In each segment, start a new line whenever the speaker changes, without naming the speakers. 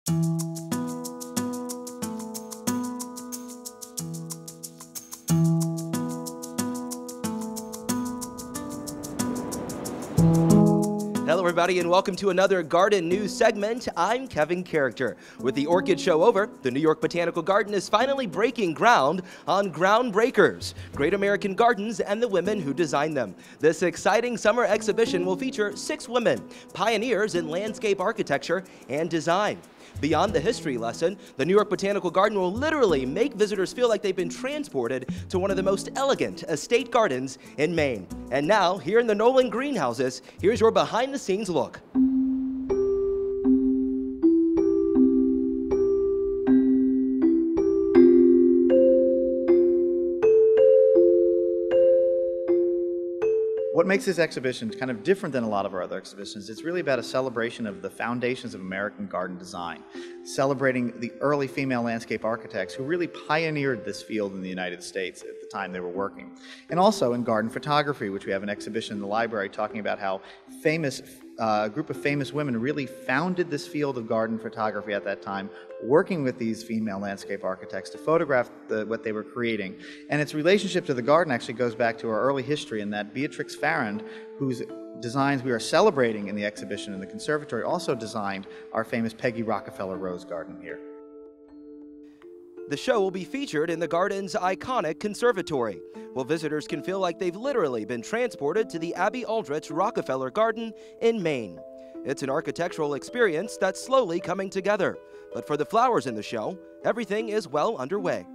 Hello everybody and welcome to another garden news segment. I'm Kevin Character. With the orchid show over, the New York Botanical Garden is finally breaking ground on Groundbreakers, Great American Gardens and the women who designed them. This exciting summer exhibition will feature 6 women, pioneers in landscape architecture and design. Beyond the history lesson, the New York Botanical Garden will literally make visitors feel like they've been transported to one of the most elegant estate gardens in Maine. And now, here in the Nolan greenhouses, here's your behind-the-scenes look.
What makes this exhibition kind of different than a lot of our other exhibitions, it's really about a celebration of the foundations of American garden design, celebrating the early female landscape architects who really pioneered this field in the United States at the time they were working. And also in garden photography, which we have an exhibition in the library talking about how a group of famous women really founded this field of garden photography at that time, working with these female landscape architects to photograph what they were creating. And its relationship to the garden actually goes back to our early history in that Beatrix Farrand, whose designs we are celebrating in the exhibition in the conservatory, also designed our famous Peggy Rockefeller Rose Garden here.
The show will be featured in the garden's iconic conservatory, where visitors can feel like they've literally been transported to the Abby Aldrich Rockefeller Garden in Maine. It's an architectural experience that's slowly coming together. But for the flowers in the show, everything is well underway.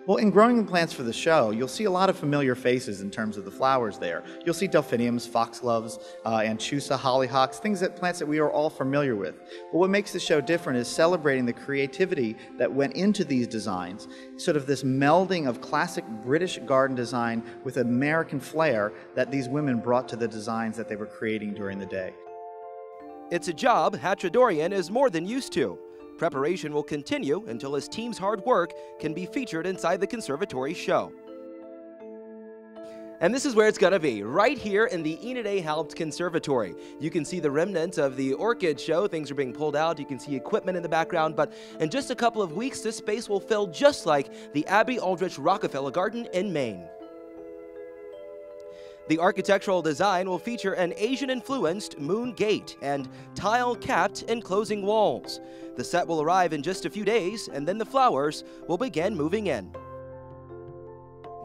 Well, in growing the plants for the show, you'll see a lot of familiar faces in terms of the flowers there. You'll see delphiniums, foxgloves, anchusa, hollyhocks, plants that we are all familiar with. But what makes the show different is celebrating the creativity that went into these designs, sort of this melding of classic British garden design with American flair that these women brought to the designs that they were creating during the day.
It's a job Hatchadorian is more than used to. Preparation will continue until his team's hard work can be featured inside the conservatory show. And this is where it's going to be, right here in the Enid A. Haupt Conservatory. You can see the remnants of the orchid show. Things are being pulled out. You can see equipment in the background. But in just a couple of weeks, this space will fill just like the Abby Aldrich Rockefeller Garden in Maine. The architectural design will feature an Asian-influenced moon gate and tile-capped enclosing walls. The set will arrive in just a few days, and then the flowers will begin moving in.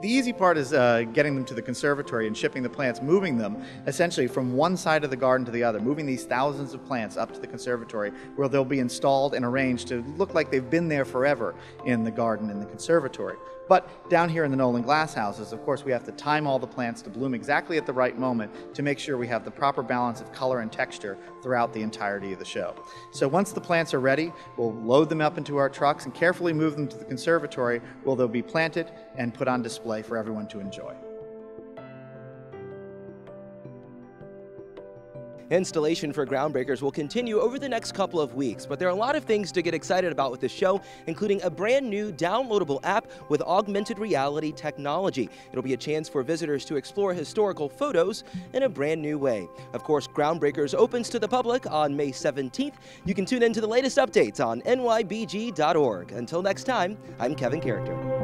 The easy part is getting them to the conservatory and shipping the plants, moving them essentially from one side of the garden to the other, moving these thousands of plants up to the conservatory where they'll be installed and arranged to look like they've been there forever in the garden in the conservatory. But down here in the Nolan glass houses, of course, we have to time all the plants to bloom exactly at the right moment to make sure we have the proper balance of color and texture throughout the entirety of the show. So once the plants are ready, we'll load them up into our trucks and carefully move them to the conservatory where they'll be planted and put on display for everyone to enjoy.
Installation for Groundbreakers will continue over the next couple of weeks, but there are a lot of things to get excited about with this show, including a brand new downloadable app with augmented reality technology. It'll be a chance for visitors to explore historical photos in a brand new way. Of course, Groundbreakers opens to the public on May 17th. You can tune in to the latest updates on nybg.org. Until next time, I'm Kevin Character.